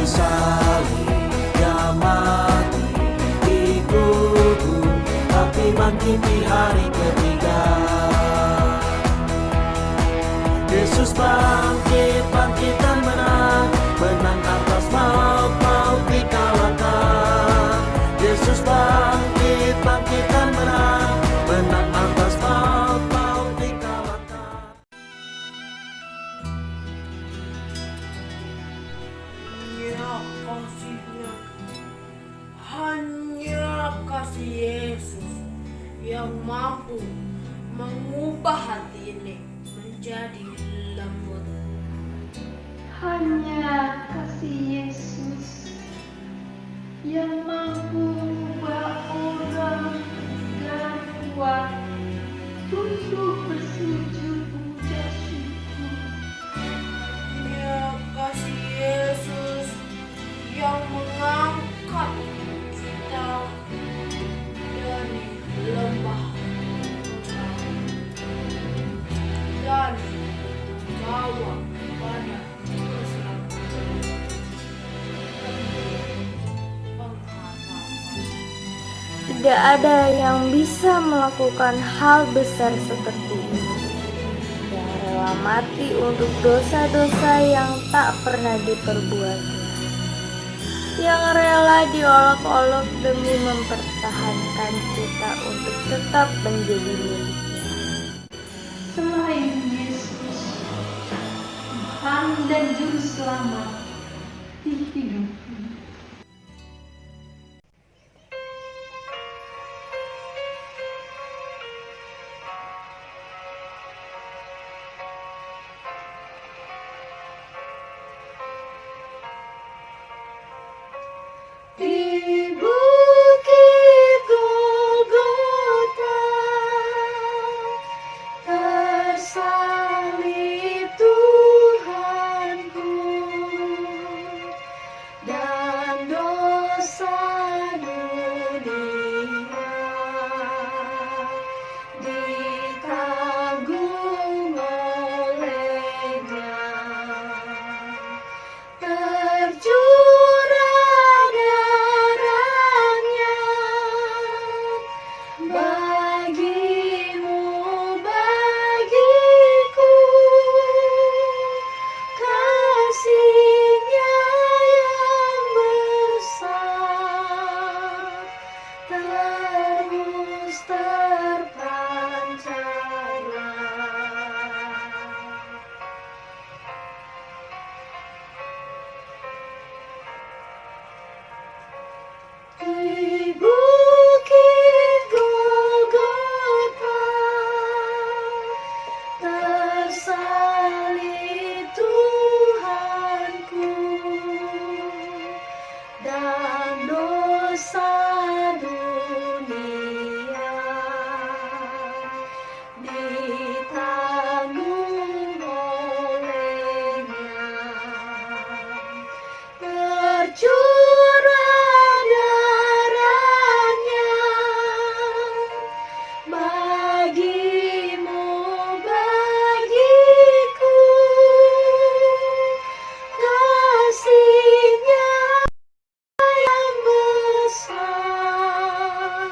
kayu salib, Dia mati dikubur, tapi bangkit di hari ketiga. Yesus bangkit, bangkit dan menang, menang atas maut, maut dikalahkan. Yesus bangkit, bangkit dan menang, menang atas maut, maut dikalahkan. Hanya kasih Yesus yang mampu mengubah hati ini menjadi lembut. Hanya kasih Yesus yang mampu mengubah orang dan kuat untuk bersujud puja syukur. Hanya kasih Yesus yang mengangkat kita dari lembah dan bawa pada keselamatan. Tidak ada yang bisa melakukan hal besar seperti ini, yang rela mati untuk dosa-dosa yang tak pernah diperbuatnya, yang rela diolok-olok demi mempertahankan kita untuk tetap menjadi miliknya. Selain Yesus, Tuhan dan Juru Selamat di hidupku. Di bukit Golgota tersalib Tuhanku, dan dosa dunia ditanggung olehnya. Tercurah darahnya bagimu, bagiku, kasihnya yang besar terus terpancarlah. Di bukit Golgota tersalib Tuhanku, dan dosa dunia ditanggung olehnya. Tercurah darahnya bagimu, bagiku, kasihnya yang besar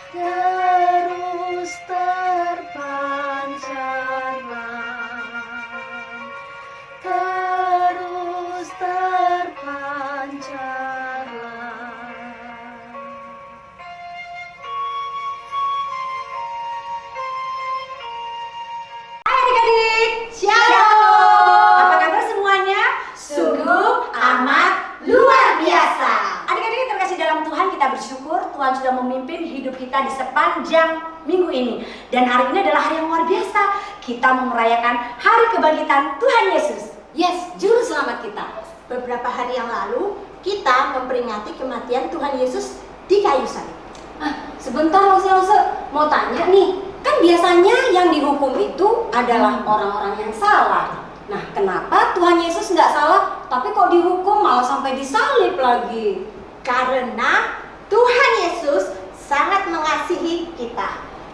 terus terpancarlah, terus terpancarlah. Adik-adik, shalom. Apa kabar semuanya? Sungguh amat luar biasa. Adik-adik terkasih dalam Tuhan, kita bersyukur Tuhan sudah memimpin hidup kita di sepanjang minggu ini. Dan hari ini adalah hari yang luar biasa. Kita merayakan hari kebangkitan Tuhan Yesus. Yes, Juru Selamat kita. Beberapa hari yang lalu kita memperingati kematian Tuhan Yesus di kayu salib. Sebentar Lose, mau tanya nih. Kan biasanya yang dihukum itu adalah orang-orang yang salah. Nah, kenapa Tuhan Yesus nggak salah, tapi kok dihukum malah sampai disalib lagi? Karena Tuhan Yesus sangat mengasihi kita.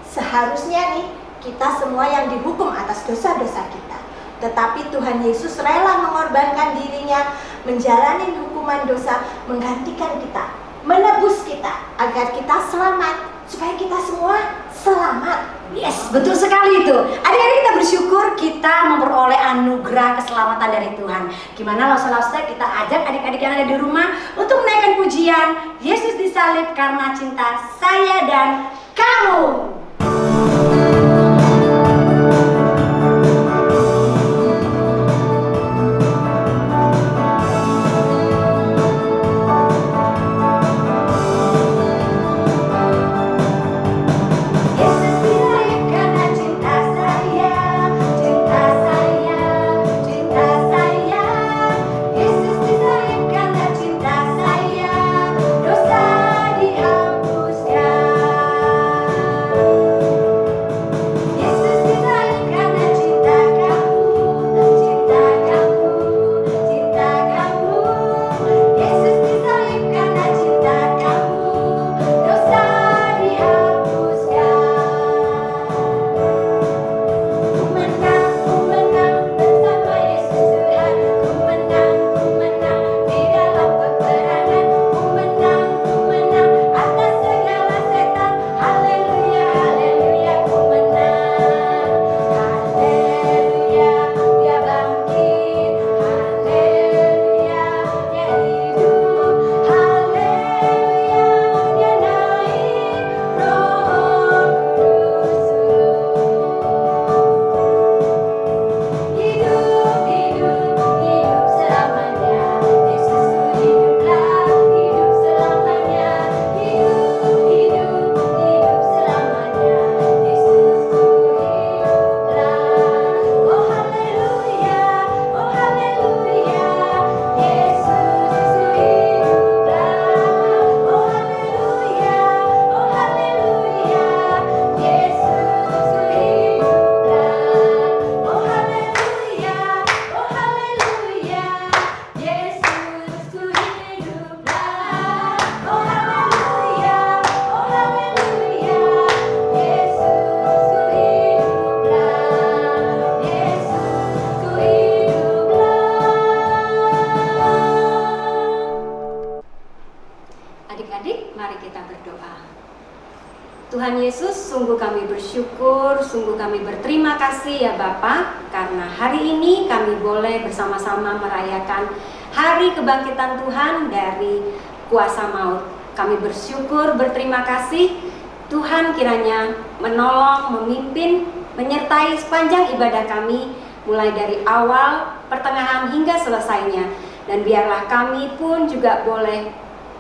Seharusnya nih, kita semua yang dihukum atas dosa-dosa kita. Tetapi Tuhan Yesus rela mengorbankan dirinya menjalani hukuman dosa, menggantikan kita, menebus kita agar kita selamat, supaya kita semua selamat. Yes, betul sekali itu. Adik-adik, kita bersyukur kita memperoleh anugerah keselamatan dari Tuhan. Gimana langsung kita ajak adik-adik yang ada di rumah untuk menaikkan pujian Yesus disalib karena cinta saya dan kamu. Tuhan Yesus, sungguh kami bersyukur, sungguh kami berterima kasih ya Bapa, karena hari ini kami boleh bersama-sama merayakan hari kebangkitan Tuhan dari kuasa maut. Kami bersyukur, berterima kasih Tuhan kiranya menolong, memimpin, menyertai sepanjang ibadah kami, mulai dari awal, pertengahan hingga selesainya. Dan biarlah kami pun juga boleh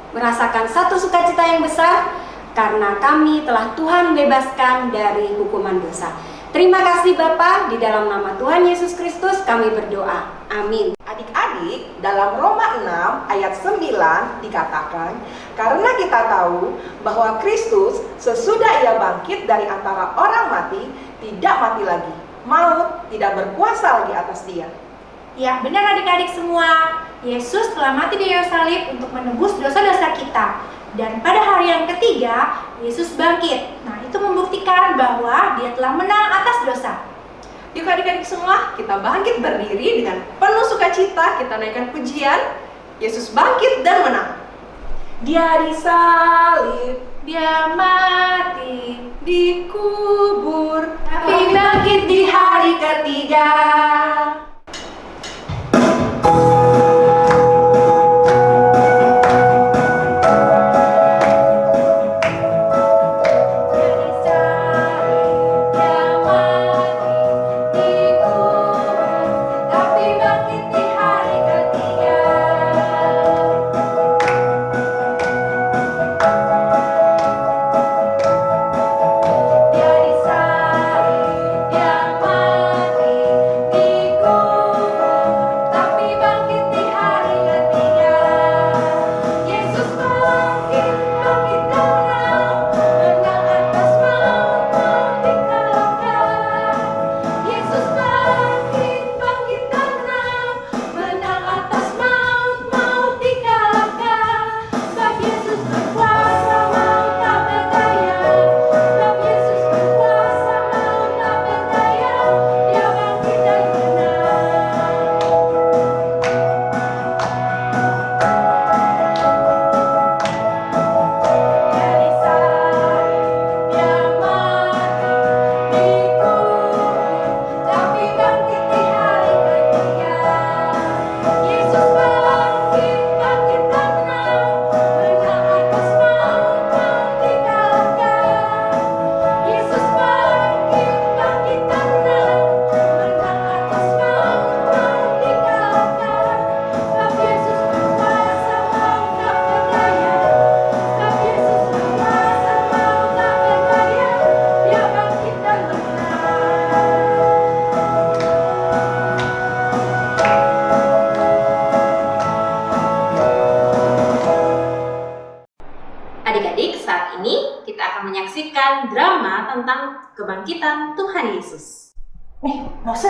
merasakan satu sukacita yang besar, karena kami telah Tuhan bebaskan dari hukuman dosa. Terima kasih Bapa, di dalam nama Tuhan Yesus Kristus kami berdoa. Amin. Adik-adik, dalam Roma 6 ayat 9 dikatakan, karena kita tahu bahwa Kristus sesudah ia bangkit dari antara orang mati, tidak mati lagi. Maut tidak berkuasa lagi atas dia. Ya, benar adik-adik semua. Yesus telah mati di kayu salib untuk menebus dosa-dosa kita. Dan pada hari yang ketiga, Yesus bangkit. Nah, itu membuktikan bahwa dia telah menang atas dosa. Yuk adik-adik semua, kita bangkit berdiri dengan penuh sukacita, kita naikkan pujian. Yesus bangkit dan menang. Dia disalib, Dia mati, dikubur, tapi bangkit di hari ketiga. Dia kali ini kita akan menyaksikan drama tentang kebangkitan Tuhan Yesus. Rose,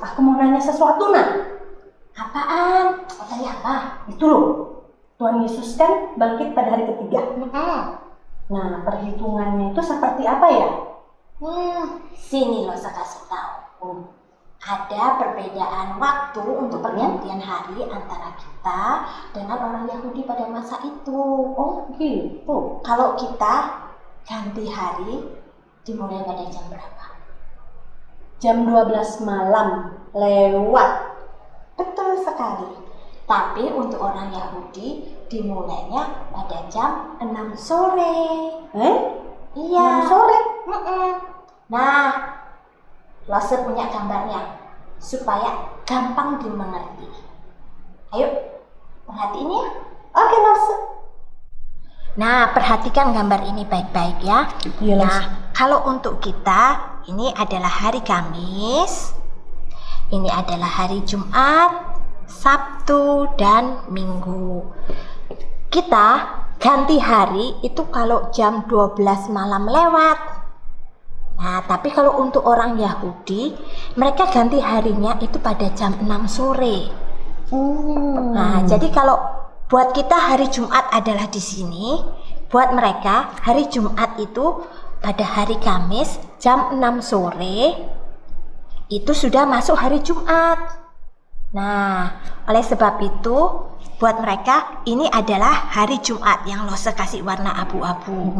aku mau nanya sesuatu nah. Apaan? Mau tanya apa? Itu loh, Tuhan Yesus kan bangkit pada hari ketiga. Nah, perhitungannya itu seperti apa ya? Sini lo saya kasih tahu. Ada perbedaan waktu untuk pergantian hari antara kita dengan orang Yahudi pada masa itu. Oh gitu. Kalau kita ganti hari dimulai pada jam berapa? Jam 12 malam lewat. Betul sekali. Tapi untuk orang Yahudi dimulainya pada jam 6 sore. Iya. 6 sore? Nah, Lose punya gambarnya supaya gampang dimengerti. Ayo, perhatiin ya. Oke, Lose. Nah, perhatikan gambar ini baik-baik ya. Iya, Lose. Nah, kalau untuk kita ini adalah hari Kamis, ini adalah hari Jumat, Sabtu, dan Minggu. Kita ganti hari itu kalau jam 12 malam lewat. Nah, tapi kalau untuk orang Yahudi, mereka ganti harinya itu pada jam 6 sore. Nah, jadi kalau buat kita hari Jumat adalah di sini, buat mereka hari Jumat itu pada hari Kamis jam 6 sore itu sudah masuk hari Jumat. Nah, oleh sebab itu buat mereka ini adalah hari Jumat yang Lose kasih warna abu-abu.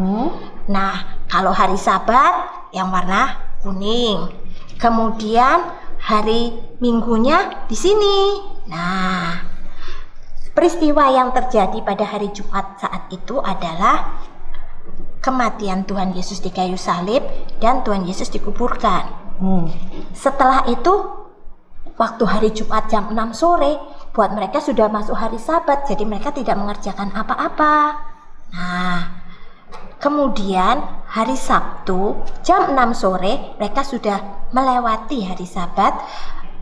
Nah, kalau hari Sabat yang warna kuning. Kemudian hari Minggunya di sini. Nah, peristiwa yang terjadi pada hari Jumat saat itu adalah kematian Tuhan Yesus di kayu salib dan Tuhan Yesus dikuburkan. Setelah itu waktu hari Jumat jam 6 sore buat mereka sudah masuk hari Sabat, jadi mereka tidak mengerjakan apa-apa. Nah, kemudian hari Sabtu jam 6 sore mereka sudah melewati hari Sabat.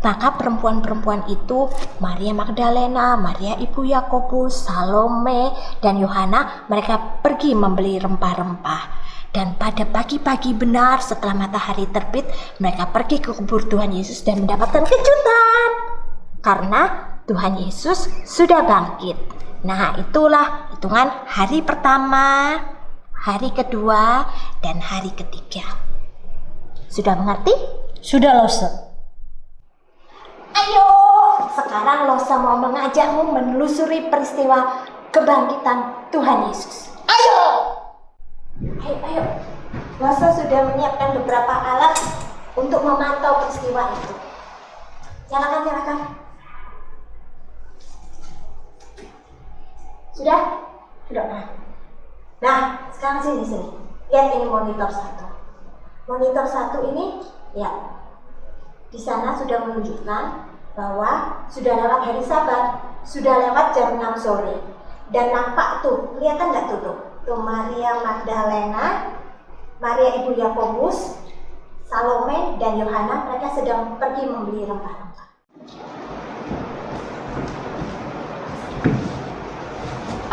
Maka perempuan-perempuan itu Maria Magdalena, Maria ibu Yakobus, Salome, dan Yohana mereka pergi membeli rempah-rempah. Dan pada pagi-pagi benar setelah matahari terbit mereka pergi ke kubur Tuhan Yesus dan mendapatkan kejutan karena Tuhan Yesus sudah bangkit. Nah, itulah hitungan hari pertama, hari kedua, dan hari ketiga. Sudah mengerti? Sudah, Lose. Ayo, sekarang Lose mau mengajakmu menelusuri peristiwa kebangkitan Tuhan Yesus. Ayo. Lose sudah menyiapkan beberapa alat untuk memantau peristiwa itu. Silakan. Sudah? Nah, sekarang sini. Lihat ini monitor 1. Monitor 1 ini, ya. Di sana sudah menunjukkan bahwa sudah lewat hari Sabat, sudah lewat jam 6 sore. Dan nampak tuh, kelihatan nggak tuh? Tuh Maria Magdalena, Maria ibu Yakobus, Salome, dan Yohana mereka sedang pergi membeli rempah-rempah.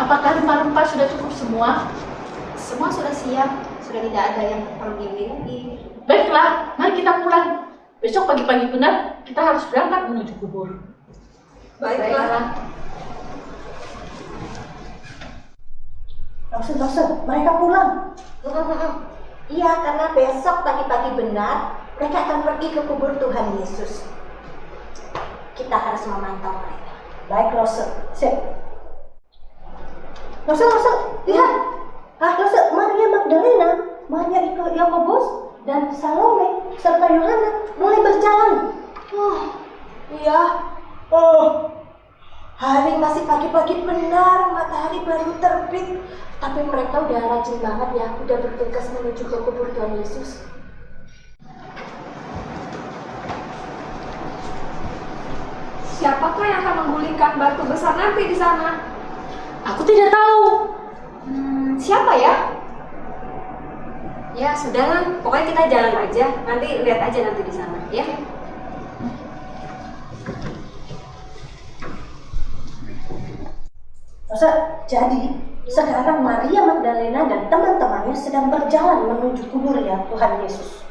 Apakah rempah-rempah sudah cukup semua? Semua sudah siap, sudah tidak ada yang perlu dibeli lagi. Baiklah, mari kita pulang. Besok pagi-pagi benar kita harus berangkat menuju kubur. Baiklah. Lose, mereka pulang. Iya, karena besok pagi-pagi benar mereka akan pergi ke kubur Tuhan Yesus. Kita harus memantau mereka. Baik, Lose. Sip. Lose, lihat. Lose, Maria Magdalena, Maria ibu Yakobus, dan Salome serta Yohana mulai berjalan. Iya. Hari masih pagi-pagi benar, matahari baru terbit. Tapi mereka udah rajin banget ya, udah bergegas menuju ke kubur Tuhan Yesus. Siapakah yang akan menggulingkan batu besar nanti di sana? Aku tidak tahu. Siapa ya? Ya sudahlah, pokoknya kita jalan aja. Nanti lihat aja nanti di sana, ya. Lose, jadi Sekarang Maria Magdalena dan teman-temannya sedang berjalan menuju kuburnya Tuhan Yesus.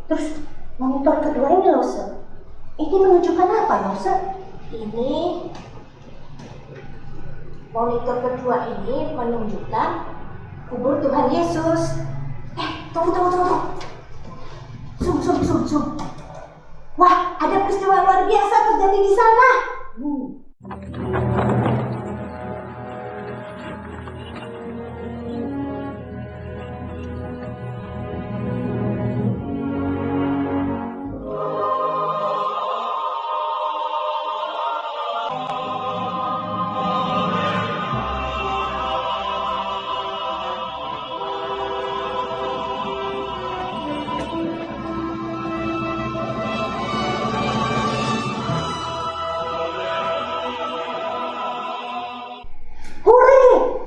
Terus monitor kedua ini loh, Se. Ini menunjukkan apa loh, Se? Ini monitor kedua ini menunjukkan kubur Tuhan Yesus. Tunggu. Zoom. Wah, ada peristiwa luar biasa terjadi di sana.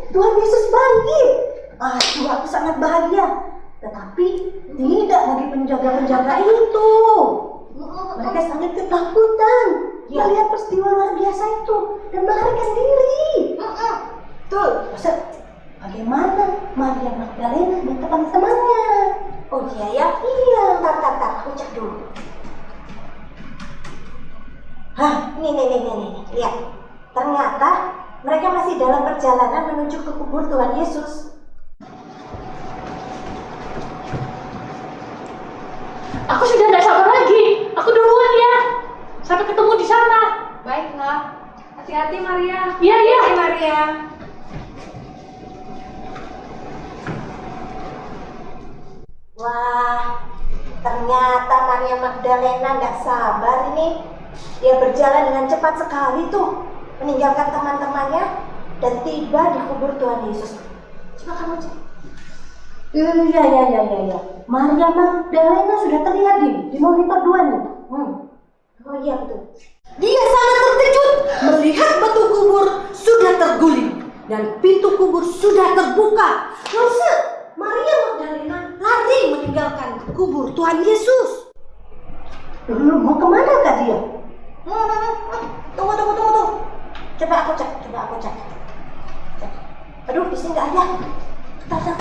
Tuhan Yesus bangkit. Aduh, aku sangat bahagia. Tetapi tidak bagi penjaga-penjaga itu. Mereka sangat ketakutan melihat peristiwa luar biasa itu dan melarikan diri. Betul. Bagaimana Maria Magdalena dan teman-temannya? Oh iya ya? Iya, tar, aku cek dulu. Nih, lihat. Ternyata mereka masih dalam perjalanan menuju ke kubur Tuhan Yesus. Aku sudah tidak sabar lagi. Aku duluan ya. Sampai ketemu di sana. Baiklah. Hati-hati Maria. Iya. Hati Maria. Wah, ternyata Maria Magdalena nggak sabar ini. Dia berjalan dengan cepat sekali tuh, meninggalkan teman-temannya dan tiba di kubur Tuhan Yesus. Coba kamu cek. Iya. Maria Magdalena sudah terlihat di monitor 2 nih. Oh iya betul. Dia sangat terkejut melihat batu kubur sudah terguling dan pintu kubur sudah terbuka. Lalu Maria Magdalena lari meninggalkan kubur Tuhan Yesus. Mau kemana kak dia? Tunggu. Coba aku cek. Aduh, di sini nggak ada. Bentar.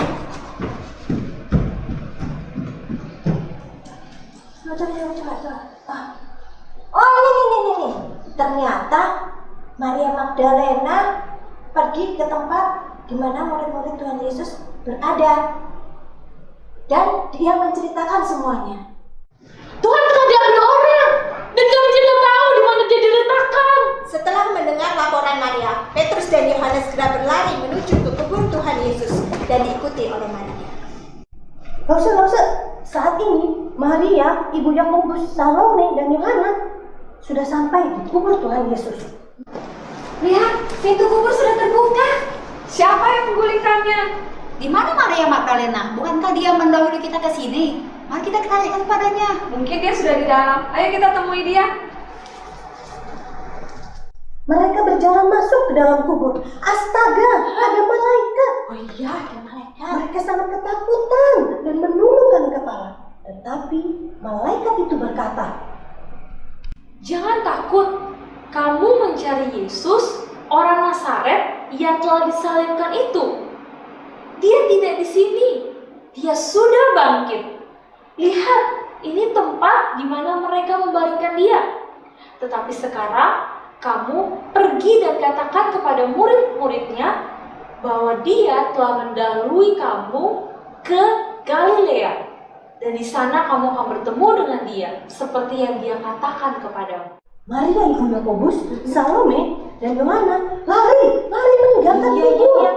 Coba. Oh, ini. Ternyata Maria Magdalena pergi ke tempat di mana murid-murid Tuhan Yesus berada. Dan dia menceritakan semuanya. Tuhan telah diambil orang dan kami tidak tahu di mana dia diletakkan. Setelah mendengar laporan Maria, Petrus dan Yohanes segera berlari menuju ke kubur Tuhan Yesus dan diikuti oleh Maria. Lalu saat ini Maria, ibu Yakobus, Salome, dan Yohanes sudah sampai di kubur Tuhan Yesus. Lihat, pintu kubur sudah terbuka. Siapa yang menggulingkannya? Di mana Maria Magdalena? Bukankah dia mendahului kita ke sini? Mari kita tanyakan padanya. Mungkin dia sudah di dalam. Ayo kita temui dia. Mereka berjalan masuk ke dalam kubur. Astaga, ada malaikat. Oh iya, ada malaikat. Mereka sangat ketakutan dan menundukkan kepala. Tetapi malaikat itu berkata, Jangan takut. Kamu mencari Yesus, orang Nazaret yang telah disalibkan itu. Dia tidak di sini. Dia sudah bangkit. Lihat, ini tempat di mana mereka membaringkan dia. Tetapi sekarang kamu pergi dan katakan kepada murid-muridnya bahwa dia telah mendahului kamu ke Galilea. Dan di sana kamu akan bertemu dengan dia, seperti yang dia katakan kepadamu. Maria, ibu Yakobus, Salome, dan Yohanes lari meninggalkan kubur.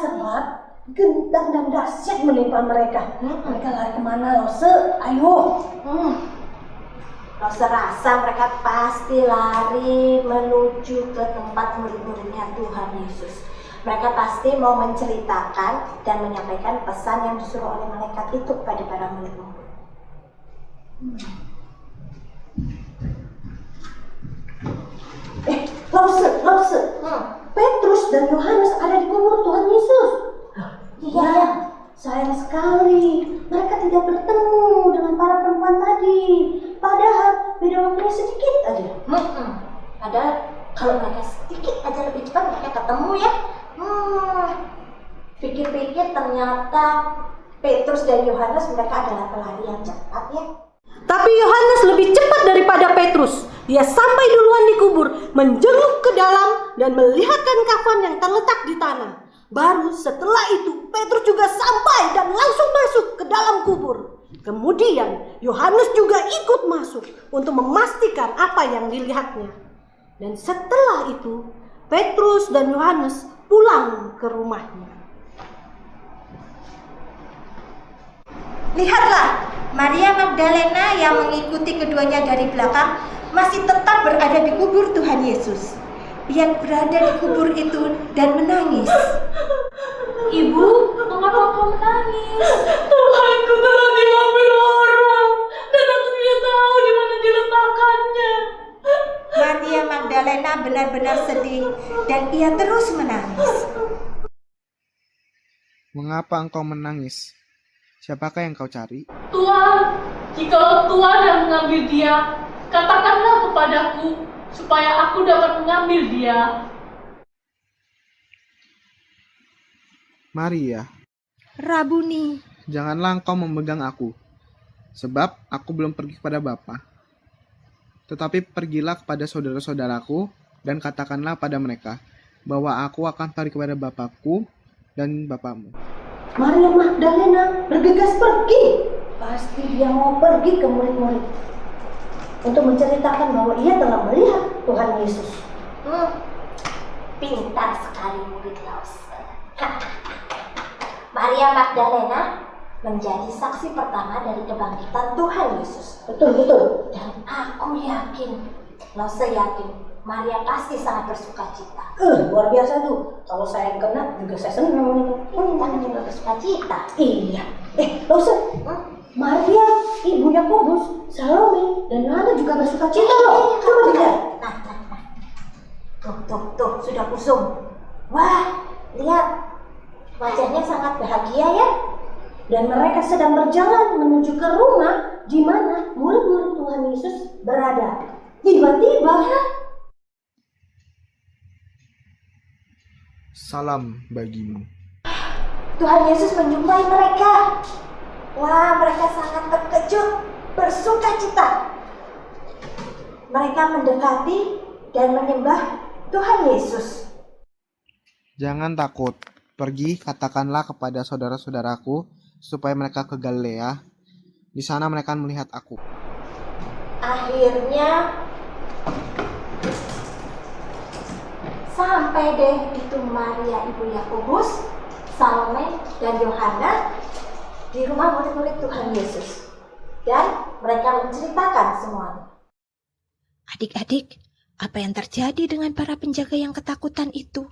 Sebab gentar dan dahsyat menimpa mereka. Mereka lari kemana, Lose? Ayo. Lose rasa mereka pasti lari menuju ke tempat murid-muridnya Tuhan Yesus. Mereka pasti mau menceritakan dan menyampaikan pesan yang disuruh oleh malaikat itu kepada para murid-murid. Lause. Petrus dan Yohanes ada di kubur Tuhan Yesus. Iya, sayang sekali mereka tidak bertemu dengan para perempuan tadi. Padahal beda waktunya sedikit aja. Padahal kalau mereka sedikit aja lebih cepat mereka ketemu ya. Pikir-pikir ternyata Petrus dan Yohanes mereka adalah pelari yang cepat ya. Tapi Yohanes lebih cepat daripada Petrus. Dia sampai duluan di kubur, menjenguk ke dalam dan melihatkan kafan yang terletak di tanah. Baru setelah itu Petrus juga sampai dan langsung masuk ke dalam kubur. Kemudian Yohanes juga ikut masuk untuk memastikan apa yang dilihatnya. Dan setelah itu Petrus dan Yohanes pulang ke rumahnya. Lihatlah, Maria Magdalena yang mengikuti keduanya dari belakang masih tetap berada di kubur Tuhan Yesus. Ia berada di kubur itu dan menangis. Ibu, mengapa kau menangis? Tuhanku telah diambil orang dan aku tidak tahu di mana diletakkannya. Maria Magdalena benar-benar sedih dan ia terus menangis. Mengapa engkau menangis? Siapakah yang kau cari? Tuhan, jika Tuhan yang mengambil dia, katakanlah kepadaku, supaya aku dapat mengambil dia. Maria, Rabuni, janganlah engkau memegang aku, sebab aku belum pergi kepada Bapa. Tetapi pergilah kepada saudara-saudaraku dan katakanlah pada mereka bahwa aku akan pergi kepada Bapakku dan Bapamu. Maria Magdalena bergegas pergi. Pasti dia mau pergi ke murid-murid untuk menceritakan bahwa ia telah melihat Tuhan Yesus. Pintar sekali murid Laus. Maria Magdalena menjadi saksi pertama dari kebangkitan Tuhan Yesus. Betul. Dan aku yakin, Laus yakin, Maria pasti sangat bersuka cita. Luar biasa tuh. Kalau saya yang kena juga saya senang. Kan juga bersuka cita. Iya. Laus, Maria, ibu Yakobus, Salome, dan Yohana juga bersuka cita loh. Coba lihat. Nah. Tuh, sudah kusum. Wah, lihat. Wajahnya sangat bahagia ya. Dan mereka sedang berjalan menuju ke rumah di mana murid-murid Tuhan Yesus berada. Tiba-tiba, Salam bagimu. Tuhan Yesus menjumpai mereka. Wah, mereka sangat terkejut, bersuka cita. Mereka mendekati dan menyembah Tuhan Yesus. Jangan takut. Pergi katakanlah kepada saudara-saudaraku supaya mereka ke Galilea. Di sana mereka akan melihat aku. Akhirnya sampai deh itu Maria ibu Yakobus, Salome, dan Yohana di rumah murid-murid Tuhan Yesus. Dan mereka menceritakan semuanya. Adik-adik, apa yang terjadi dengan para penjaga yang ketakutan itu?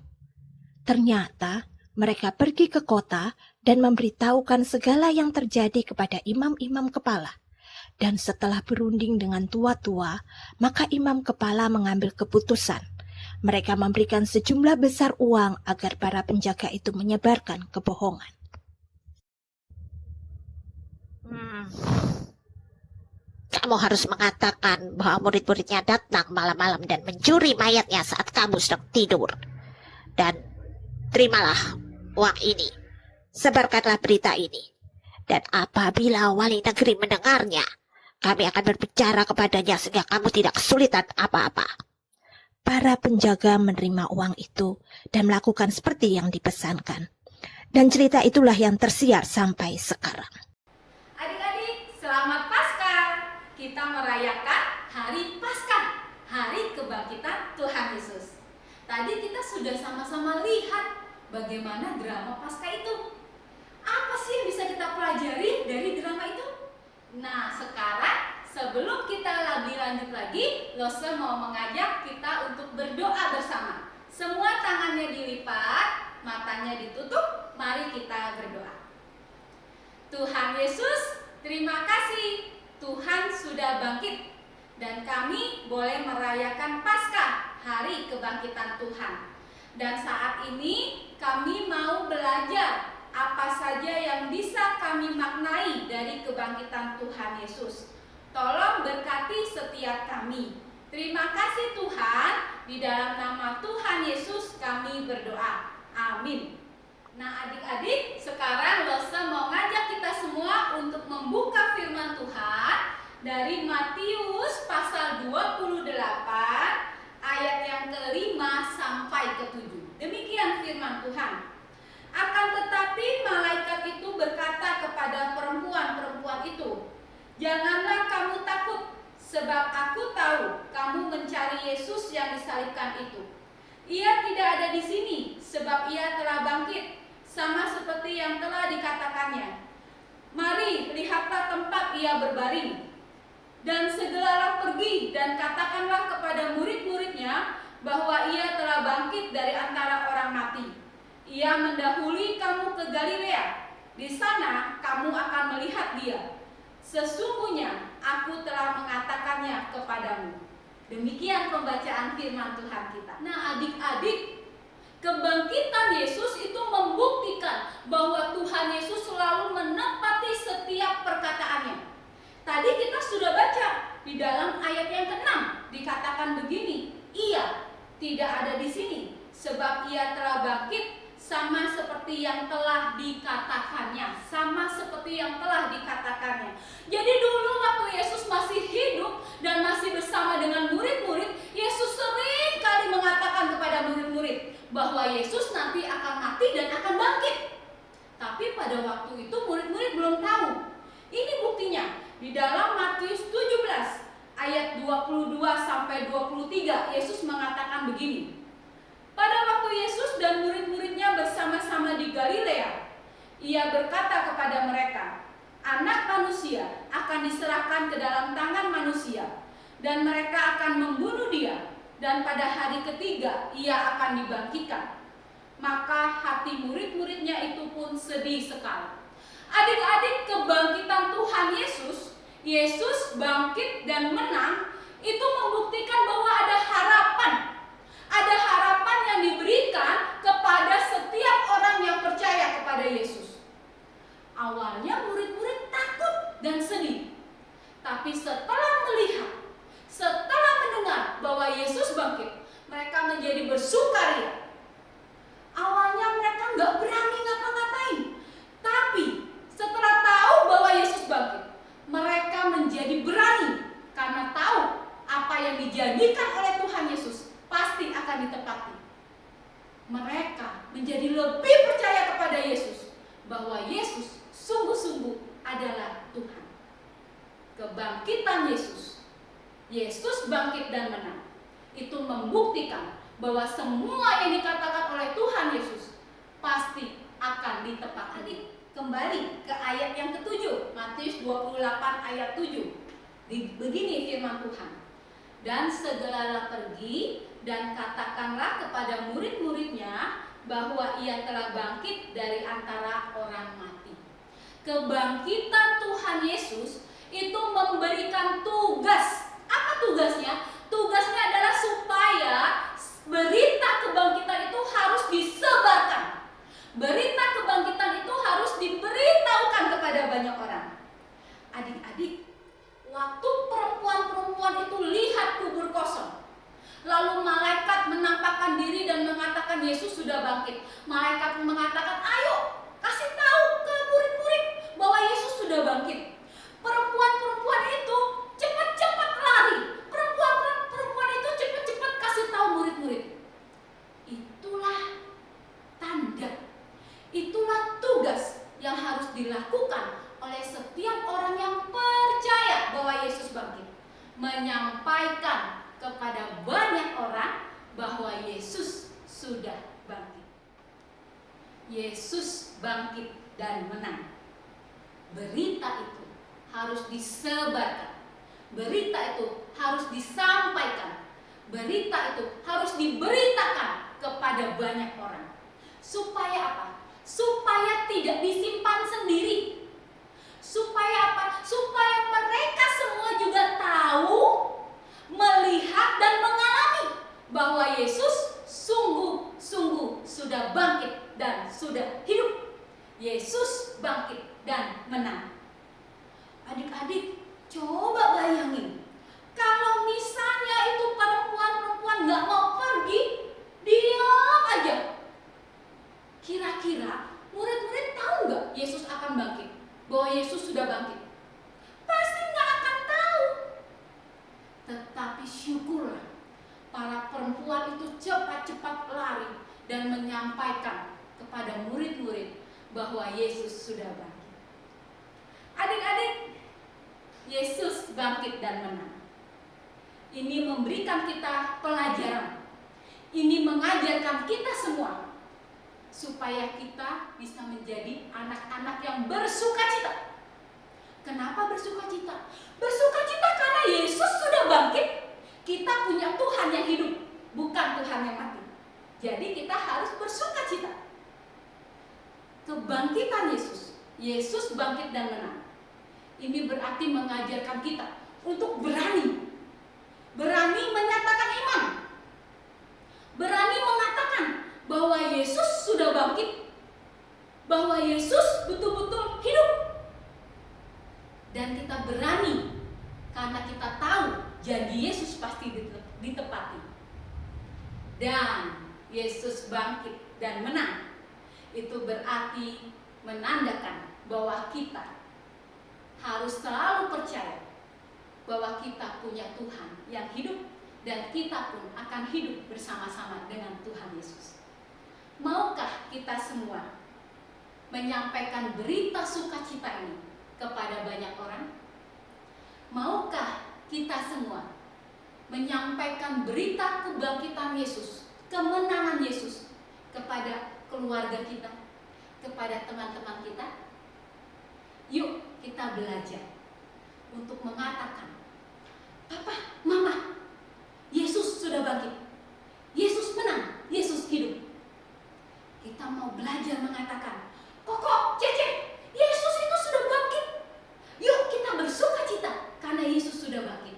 Ternyata mereka pergi ke kota dan memberitahukan segala yang terjadi kepada imam-imam kepala. Dan setelah berunding dengan tua-tua, maka imam kepala mengambil keputusan. Mereka memberikan sejumlah besar uang agar para penjaga itu menyebarkan kebohongan. Kamu harus mengatakan bahwa murid-muridnya datang malam-malam dan mencuri mayatnya saat kamu sedang tidur. Dan terimalah uang ini. Sebarkanlah berita ini. Dan apabila wali negeri mendengarnya, kami akan berbicara kepadanya sehingga kamu tidak kesulitan apa-apa. Para penjaga menerima uang itu dan melakukan seperti yang dipesankan. Dan cerita itulah yang tersiar sampai sekarang. Adik-adik, selamat Paskah. Kita merayakan Hari Paskah, Hari Kebangkitan Tuhan Yesus. Tadi kita sudah sama-sama lihat bagaimana drama Paskah itu. Apa sih yang bisa kita pelajari dari drama itu? Nah, sekarang sebelum kita lebih lanjut lagi, Lose mau mengajak kita untuk berdoa bersama. Semua tangannya dilipat, matanya ditutup, mari kita berdoa. Tuhan Yesus, terima kasih. Tuhan sudah bangkit dan kami boleh merayakan Paskah, Hari Kebangkitan Tuhan. Dan saat ini kami mau belajar apa saja yang bisa kami maknai dari kebangkitan Tuhan Yesus. Tolong berkati setiap kami. Terima kasih Tuhan, di dalam nama Tuhan Yesus kami berdoa. Amin. Nah adik-adik, sekarang Losa mau ngajak kita semua untuk membuka firman Tuhan dari Matius pasal 28 ayat yang ke-5 sampai ke-7. Demikian firman Tuhan. Akan tetapi malaikat itu berkata kepada perempuan-perempuan itu, "Janganlah kamu takut, sebab aku tahu kamu mencari Yesus yang disalibkan itu. Ia tidak ada di sini, sebab ia telah bangkit, sama seperti yang telah dikatakannya. Mari, lihatlah tempat ia berbaring. Dan segeralah pergi dan katakanlah kepada murid-muridnya bahwa ia telah bangkit dari antara orang mati. Ia mendahului kamu ke Galilea. Di sana kamu akan melihat dia. Sesungguhnya aku telah mengatakannya kepadamu." Demikian pembacaan firman Tuhan kita. Nah adik-adik, kebangkitan Yesus itu membuktikan bahwa Tuhan Yesus selalu menepati setiap perkataannya. Tadi kita sudah baca di dalam ayat yang ke-6 dikatakan begini, "Ia tidak ada di sini, sebab ia telah bangkit, sama seperti yang telah dikatakannya." Sama seperti yang telah dikatakannya. Jadi dulu waktu Yesus masih hidup dan masih bersama dengan murid-murid, Yesus sering kali mengatakan kepada murid-murid bahwa Yesus nanti akan mati dan akan bangkit. Tapi pada waktu itu murid-murid belum tahu. Ini buktinya di dalam Matius 17 ayat 22 sampai 23 Yesus mengatakan begini. Pada waktu Yesus dan murid-muridnya bersama-sama di Galilea, ia berkata kepada mereka, "Anak manusia akan diserahkan ke dalam tangan manusia, dan mereka akan membunuh dia, dan pada hari ketiga ia akan dibangkitkan." Maka hati murid-muridnya itu pun sedih sekali. Adik-adik, kebangkitan Tuhan Yesus, Yesus bangkit dan menang, itu membuktikan bahwa ada harapan. Ada harapan yang diberikan kepada setiap orang yang percaya kepada Yesus. Awalnya murid-murid takut dan sedih. Tapi setelah melihat, setelah mendengar bahwa Yesus bangkit, mereka menjadi bersukaria. Awalnya mereka nggak berani ngapa-ngapain. Tapi setelah tahu bahwa Yesus bangkit, mereka menjadi berani. Karena tahu apa yang dijanjikan oleh Tuhan Yesus pasti akan ditepati. Mereka menjadi lebih percaya kepada Yesus, bahwa Yesus sungguh-sungguh adalah Tuhan. Kebangkitan Yesus, Yesus bangkit dan menang, itu membuktikan bahwa semua yang dikatakan oleh Tuhan Yesus pasti akan ditepati. Kembali ke ayat yang ke-7, Matius 28 ayat 7. Begini firman Tuhan. "Dan segeralah pergi dan katakanlah kepada murid-muridnya bahwa ia telah bangkit dari antara orang mati." Kebangkitan Tuhan Yesus itu memberikan tugas. Apa tugasnya? Tugasnya adalah supaya berita kebangkitan itu harus disebarkan. Berita kebangkitan itu harus diberitahukan kepada banyak orang. Adik-adik, waktu perempuan-perempuan itu lihat kubur kosong, lalu malaikat menampakkan diri dan mengatakan Yesus sudah bangkit. Malaikat mengatakan, "Ayo, kasih tahu ke murid-murid bahwa Yesus sudah bangkit." Perempuan-perempuan itu cepat-cepat lari. Perempuan-perempuan itu cepat-cepat kasih tahu murid-murid. Itulah tanda, itulah tugas yang harus dilakukan oleh setiap orang yang percaya bahwa Yesus bangkit. Menyampaikan kepada banyak orang bahwa Yesus sudah bangkit. Yesus bangkit dan menang. Berita itu harus disebarkan. Berita itu harus disampaikan. Berita itu harus diberitakan kepada banyak orang. Supaya apa? Supaya tidak disimpan sendiri. Supaya apa? Supaya mereka semua juga tahu, melihat dan mengalami bahwa Yesus sungguh-sungguh sudah bangkit dan sudah hidup. Yesus bangkit dan menang. Adik-adik, coba bayangin, kalau misalnya itu perempuan-perempuan nggak mau dan menyampaikan kepada murid-murid bahwa Yesus sudah bangkit. Adik-adik, Yesus bangkit dan menang. Ini memberikan kita pelajaran. Ini mengajarkan kita semua supaya kita bisa menjadi anak-anak yang bersukacita. Kenapa bersukacita? Bersukacita karena Yesus sudah bangkit. Kita punya Tuhan yang hidup, bukan Tuhan yang mati. Jadi kita harus bersukacita. Kebangkitan Yesus, Yesus bangkit dan menang. Ini berarti mengajarkan kita untuk berani menyatakan iman, berani mengatakan bahwa Yesus sudah bangkit, bahwa Yesus betul-betul hidup. Dan kita berani karena kita tahu janji Yesus pasti ditepati. Dan Yesus bangkit dan menang. Itu berarti menandakan bahwa kita harus selalu percaya bahwa kita punya Tuhan yang hidup dan kita pun akan hidup bersama-sama dengan Tuhan Yesus. Maukah kita semua menyampaikan berita sukacita ini kepada banyak orang? Maukah kita semua menyampaikan berita kebangkitan Yesus, kemenangan Yesus kepada keluarga kita, kepada teman-teman kita? Yuk kita belajar untuk mengatakan, Papa, Mama, Yesus sudah bangkit, Yesus menang, Yesus hidup. Kita mau belajar mengatakan, Koko, Cece, Yesus itu sudah bangkit. Yuk kita bersukacita karena Yesus sudah bangkit.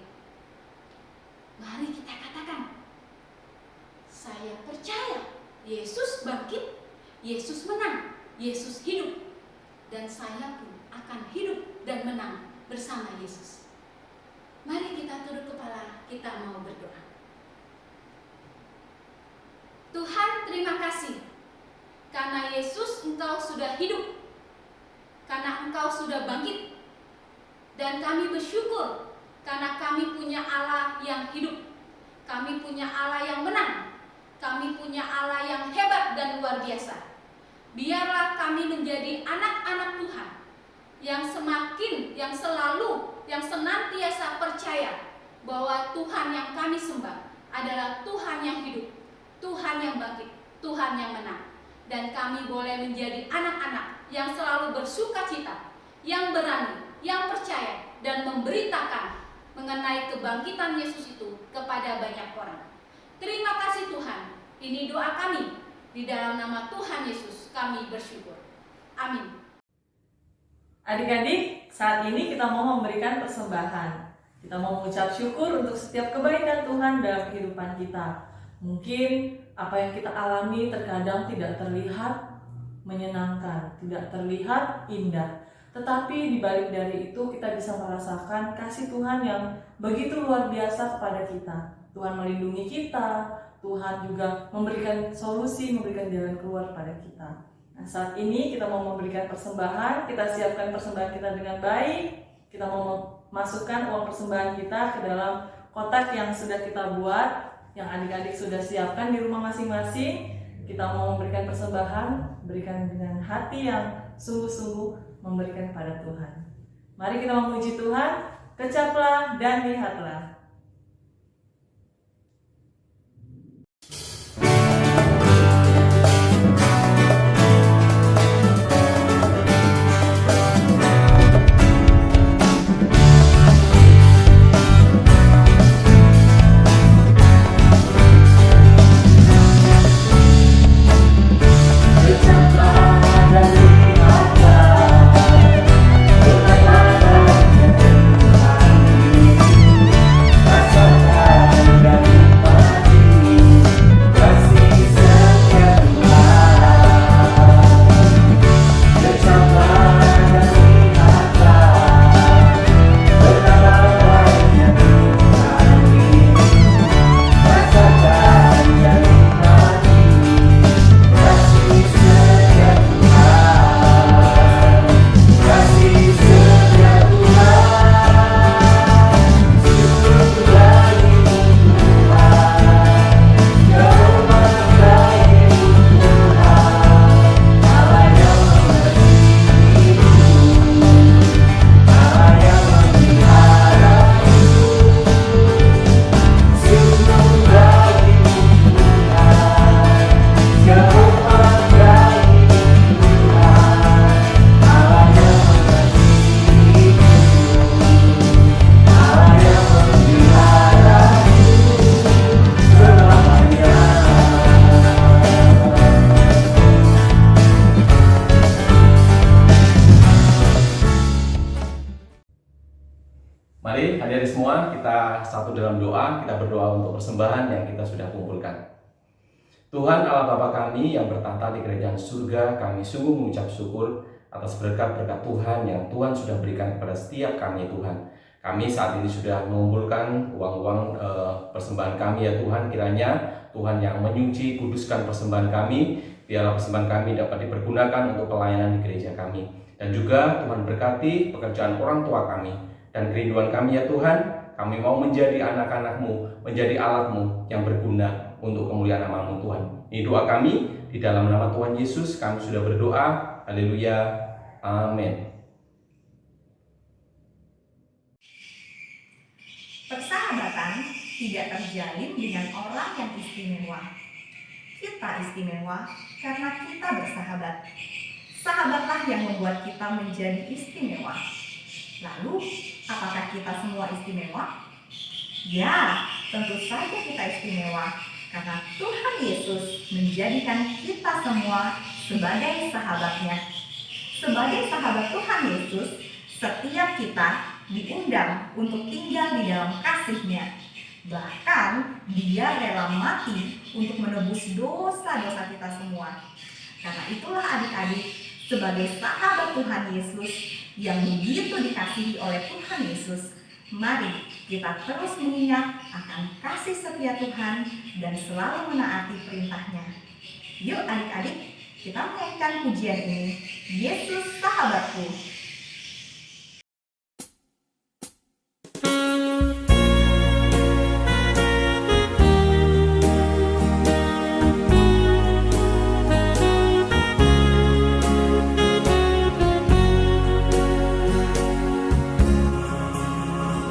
Mari kita katakan, saya percaya Yesus bangkit, Yesus menang, Yesus hidup. Dan saya pun akan hidup dan menang bersama Yesus. Mari kita tunduk kepala, kita mau berdoa. Tuhan, terima kasih karena Yesus Engkau sudah hidup, karena Engkau sudah bangkit. Dan kami bersyukur karena kami punya Allah yang hidup, kami punya Allah yang menang, kami punya Allah yang hebat dan luar biasa. Biarlah kami menjadi anak-anak Tuhan yang selalu, yang senantiasa percaya bahwa Tuhan yang kami sembah adalah Tuhan yang hidup, Tuhan yang bangkit, Tuhan yang menang. Dan kami boleh menjadi anak-anak yang selalu bersukacita, yang berani, yang percaya, dan memberitakan mengenai kebangkitan Yesus itu kepada banyak orang. Terima kasih Tuhan, ini doa kami, di dalam nama Tuhan Yesus kami bersyukur. Amin. Adik-adik, saat ini kita mau memberikan persembahan. Kita mau mengucap syukur untuk setiap kebaikan Tuhan dalam kehidupan kita. Mungkin apa yang kita alami terkadang tidak terlihat menyenangkan, tidak terlihat indah. Tetapi di balik dari itu kita bisa merasakan kasih Tuhan yang begitu luar biasa kepada kita. Tuhan melindungi kita, Tuhan juga memberikan solusi, memberikan jalan keluar pada kita. Nah, saat ini kita mau memberikan persembahan, kita siapkan persembahan kita dengan baik. Kita mau masukkan uang persembahan kita ke dalam kotak yang sudah kita buat, yang adik-adik sudah siapkan di rumah masing-masing. Kita mau memberikan persembahan, berikan dengan hati yang sungguh-sungguh memberikan pada Tuhan. Mari kita memuji Tuhan, kecaplah dan lihatlah. kita satu dalam doa, kita berdoa untuk persembahan yang kita sudah kumpulkan. Tuhan Allah Bapa kami yang bertahta di kerajaan surga, kami sungguh mengucap syukur atas berkat-berkat Tuhan yang Tuhan sudah berikan kepada setiap kami Tuhan. Kami saat ini sudah mengumpulkan uang-uang persembahan kami ya Tuhan. Kiranya Tuhan yang menyuci, kuduskan persembahan kami, biarlah persembahan kami dapat dipergunakan untuk pelayanan di gereja kami. Dan juga Tuhan berkati pekerjaan orang tua kami dan kerinduan kami ya Tuhan. Kami mau menjadi anak-anak-Mu, menjadi alat-Mu yang berguna untuk kemuliaan nama-Mu Tuhan. Ini doa kami, di dalam nama Tuhan Yesus kami sudah berdoa. Haleluya. Amin. Persahabatan tidak terjalin dengan orang yang istimewa. Kita istimewa karena kita bersahabat. Sahabatlah yang membuat kita menjadi istimewa. Lalu, apakah kita semua istimewa? Ya, tentu saja kita istimewa karena Tuhan Yesus menjadikan kita semua sebagai sahabatnya. Sebagai sahabat Tuhan Yesus, setiap kita diundang untuk tinggal di dalam kasih-Nya. Bahkan Dia rela mati untuk menebus dosa-dosa kita semua. Karena itulah adik-adik, sebagai sahabat Tuhan Yesus yang begitu dikasihi oleh Tuhan Yesus, mari kita terus mengingat akan kasih setia Tuhan dan selalu menaati perintah-Nya. Yuk adik-adik, kita menyanyikan pujian ini, Yesus Sahabatku.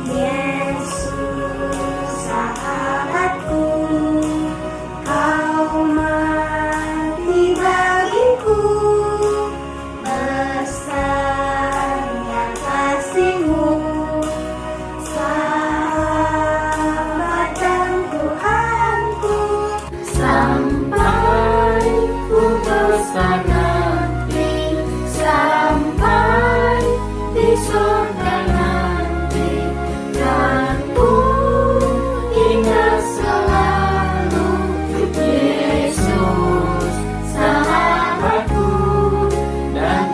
Yesus sahabatku, kau mati bagiku, besarlah kasih-Mu, sahabat dan Tuhanku, sampai ku besar nanti, sampai di surga nanti. Ku ingat selalu Yesus sahabatku dan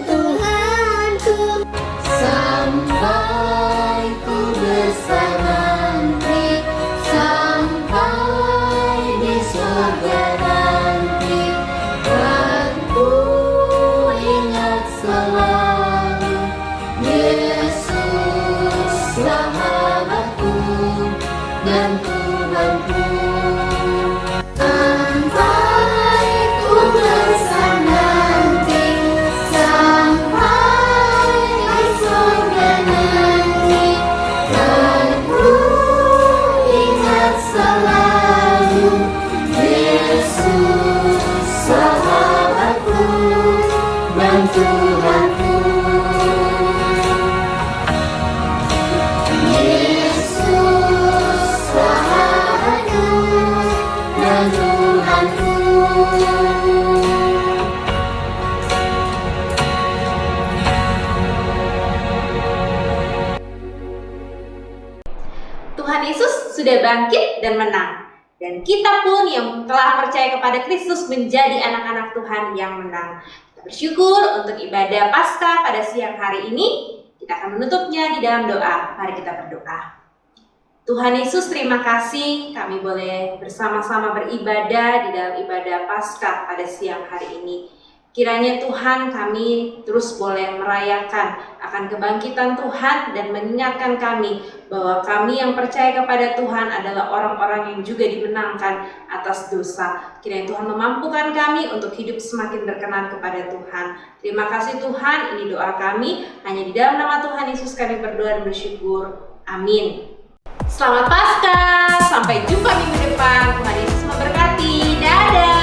Tuhanku. Sampai ku besar nanti, sampai di surga nanti, dan ku ingat selalu Yesus sahabatku dan Tuhanku. Yesus sahabatku dan Tuhanku. Tuhan Yesus sudah bangkit dan menang. Dan kita pun yang telah percaya kepada Kristus menjadi anak-anak Tuhan yang menang. Kita bersyukur untuk ibadah Paskah pada siang hari ini. Kita akan menutupnya di dalam doa. Mari kita berdoa. Tuhan Yesus, terima kasih kami boleh bersama-sama beribadah di dalam ibadah Paskah pada siang hari ini. Kiranya Tuhan kami terus boleh merayakan akan kebangkitan Tuhan dan mengingatkan kami bahwa kami yang percaya kepada Tuhan adalah orang-orang yang juga dimenangkan atas dosa. Kiranya Tuhan memampukan kami untuk hidup semakin berkenan kepada Tuhan. Terima kasih Tuhan, ini doa kami. Hanya di dalam nama Tuhan Yesus kami berdoa dan bersyukur. Amin. Selamat Paskah, sampai jumpa minggu depan. Tuhan Yesus memberkati. Dadah.